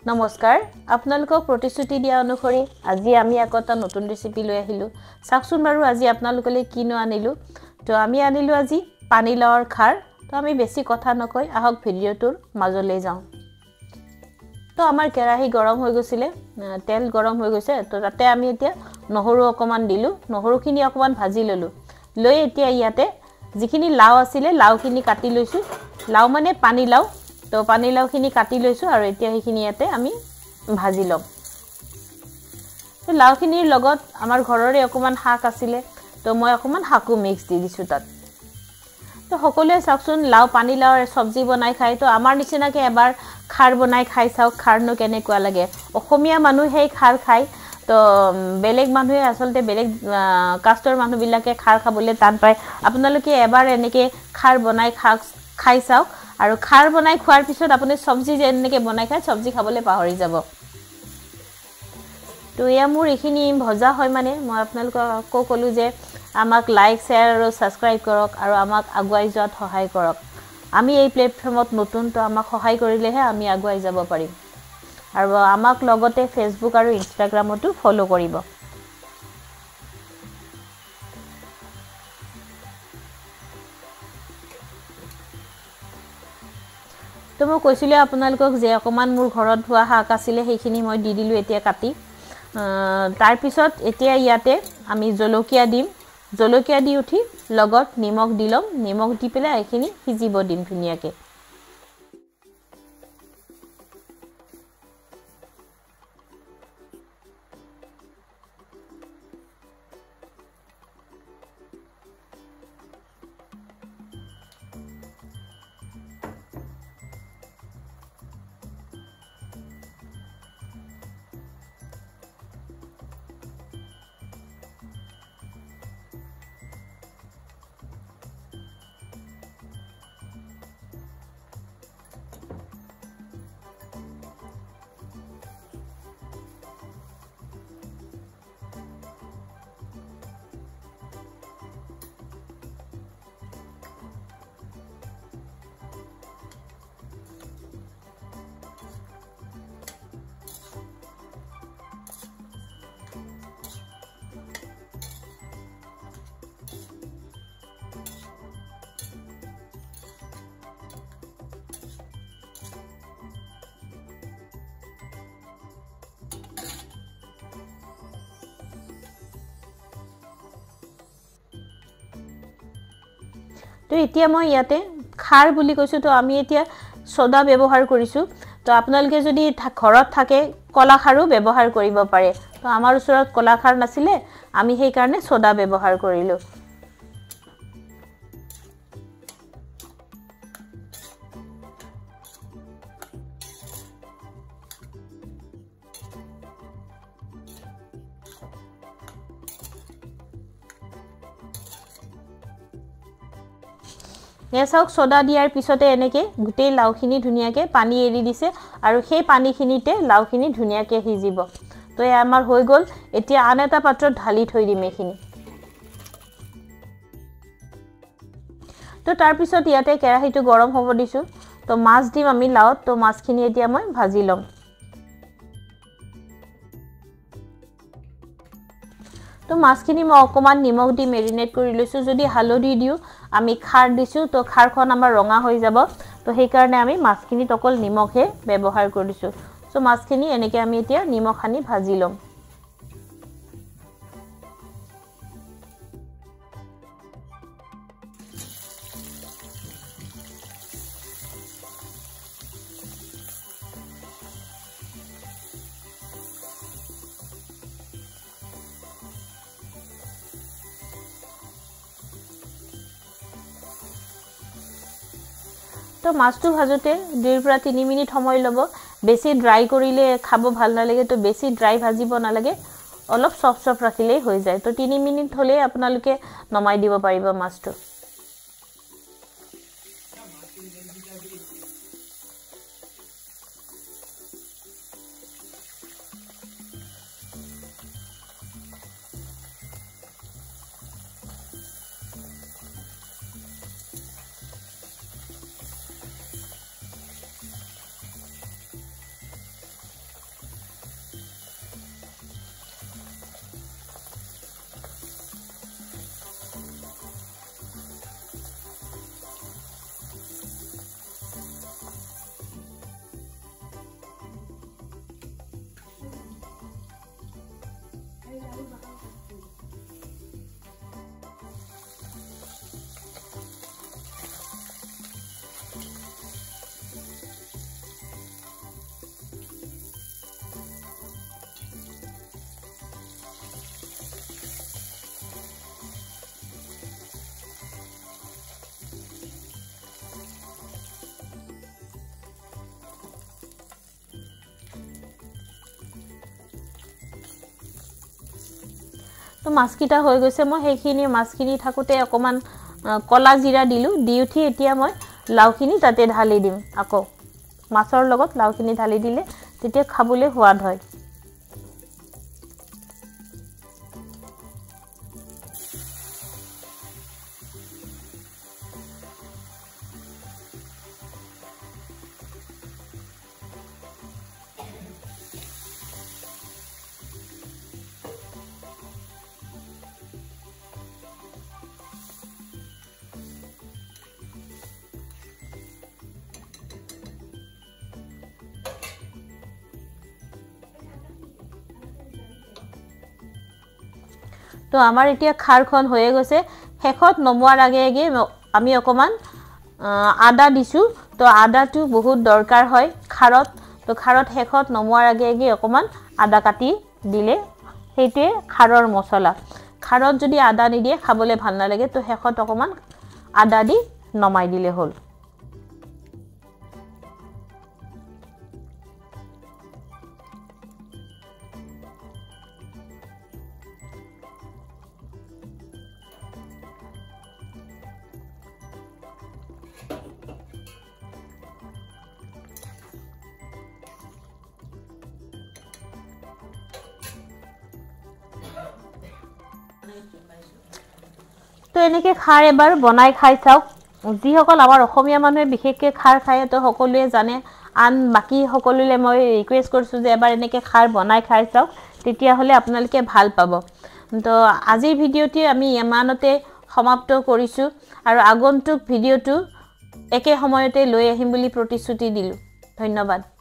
নমস্কাৰ আপোনালোকক প্ৰতিশ্ৰুতি দিয়া অনুসৰি আজি আমি একটা নতুন ৰেচিপি লৈ আহিলো চাকচোন বাৰু আজি আপোনালোকলৈ কিনো আনিলো তো আমি আনিলো আজি পানীলাওৰ খাৰ তো আমি বেছি কথা নকৈ আহক ভিডিওটোৰ মাজলৈ যাওঁ তো আমাৰ কেৰাহী গৰম হৈ গৈছিলে তেল গৰম হৈ গৈছে তো তাতে আমি এতিয়া নহৰু অকমান দিলো নহৰুখিনি অকমান ভাজি ললো লৈ এতিয়া ইয়াতে যিখিনি লাও আছিলে লাওখিনি কাটি লৈছো লাও মানে পানীলাও তো পানীলাওখিনি কাটি লৈছো আৰু এতিয়া সেইখিনি ইয়াতে আমি ভাজি লম তো লাওখিনিৰ লগত আমাৰ ঘৰৰে অকমান শাক আছিলে তো মই অকমান শাকু মিক্স দি দিছো তাত তো সকলোৱে চাকচোন লাও পানীলাওৰ সবজি বনাই খাই তো আমাৰ নিচিনাকে এবাৰ খাৰ বনাই খাই চাওক খাৰনো কেনেকুৱা লাগে অসমীয়া মানুহ হেই খাৰ খাই তো বেলেগ মানুহে আসলতে বেলেগ কাষ্টৰ মানুহবিলাকে খাৰ খাবলৈ টান পায় আপোনালোকে এবাৰ এনেকে খাৰ বনাই খাই চাওক আৰু খাৰ বনাই খোৱাৰ পিছত আপুনি সবজি যেনেকে বনাই খায় সবজি খাবলৈ পাহৰি যাব তো ইয়া মোৰ এখিনি ভজা হয় মানে মই আপোনালোকক কলো যে আমাক লাইক শেয়াৰ আৰু সাবস্ক্ৰাইব কৰক আৰু আমাক আগুৱাই যোৱাত সহায় কৰক আমি এই প্লেটফৰ্মত নতুন তো আমাক সহায় কৰিলেহে আমি আগুৱাই যাব পাৰিম আৰু আমাক লগতে ফেসবুক আৰু ইনষ্টাগ্ৰামতো ফলো কৰিব তো মই কৈছিলো আপোনালোকক যে অকমান মোৰ ঘৰত হোৱা শাক আছিলে সেইখিনি মই দি দিলো এতিয়া কাটি তাৰ পিছত এতিয়া ইয়াতে আমি জলকীয়া দিম জলকীয়া দি উঠি লগত নিমখ দিলম নিমখ দি পেলাই এইখিনি সিজিব দিম ধুনিয়াকে তো এতিয়া মই ইয়াতে খাৰ বুলি কৈছো তো আমি এতিয়া সোডা ব্যৱহাৰ কৰিছো তো আপোনালোকে যদি ঘৰত থাকে কলা খাৰো ব্যৱহাৰ কৰিব পাৰে তো আমাৰ ওচৰত কলা খাৰ নাছিলে আমি সেই কাৰণে সোডা ব্যৱহাৰ কৰিলো নেসাওক সোডা দিয়াৰ পিছতে এনেকে গুটেই লাওখিনি ধুনিয়াকে পানী এৰি দিছে আৰু সেই পানীখিনিতে লাওখিনি ধুনিয়াকে হিজিব তো এ আমাৰ হৈ গল এতিয়া আন এটা পাত্ৰত ঢালি থৈ দিম এখিনি তো তাৰ পিছত ইয়াতে কেৰাহীটো গৰম হ'ব দিছো তো মাছ দিম আমি লাওত তো মাছখিনি এতিয়া মই ভাজি লম তো মাছখিনি মই অকমান নিমখ দি মেৰিনেট কৰি লৈছো যদি হালধি দিও আমি খাৰ দিছো তো খাৰখন আমাৰ ৰঙা হৈ যাব তো সেই কাৰণে আমি মাছখিনি তকল নিমখে ব্যৱহাৰ কৰিছো সো মাছখিনি এনেকে আমি এতিয়া নিমখ আনি ভাজি লম তো মাছটো ভাজতে 2 পৰা 3 মিনিট সময় লব বেছি ড্ৰাই কৰিলে খাব ভাল নালাগে তো বেছি ড্ৰাই ভাজিব নালাগে অলপ সফট ৰাখিলে হৈ যায় তো 3 মিনিট হলে আপোনালোকে নমাই দিব পাৰিব মাছটো তো মাছকিটা হৈ গৈছে মই সেইখিনি মাছখিনি থাকোতে অকমান কলা জিৰা দিলো দি উঠি এতিয়া মই লাউখিনি তাতে ঢালি দিম আকৌ মাছৰ লগত লাউখিনি ঢালি দিলে তেতিয়া খাবলৈ সোৱাদ হয় তো আমাৰ এতিয়া খাৰখন হৈ গৈছে হেখত নমোৱাৰ আগে আগে আমি অকমান আদা দিছো তো আদাটো বহুত দৰকাৰ হয় খাৰত তো খাৰত হেখত নমোৱাৰ আগে আগে অকমান আদা কাটি দিলে হেইতে খাৰৰ মছলা খাৰত যদি আদা নিদিয়ে খাবলৈ ভাল নালাগে তো হেখত অকমান আদা দি নমাই দিলে হল তো এনেকে খাৰ এবাৰ বনাই খাই চাওক যিসকল আমাৰ অসমীয়া মানুহে বিশেষকৈ খাৰ খায় তো সকলোৱে জানে আন বাকি সকলোলে মই ৰিকুৱেষ্ট কৰিছো যে এবাৰ এনেকে খাৰ বনাই খাই চাওক তেতিয়া হলে আপোনালোকে ভাল পাব তো আজিৰ ভিডিওটি আমি ইমানতে সমাপ্ত কৰিছো আৰু আগন্তুক ভিডিওটো একে সময়তে লৈ আহিম বুলি প্ৰতিশ্ৰুতি দিলো ধন্যবাদ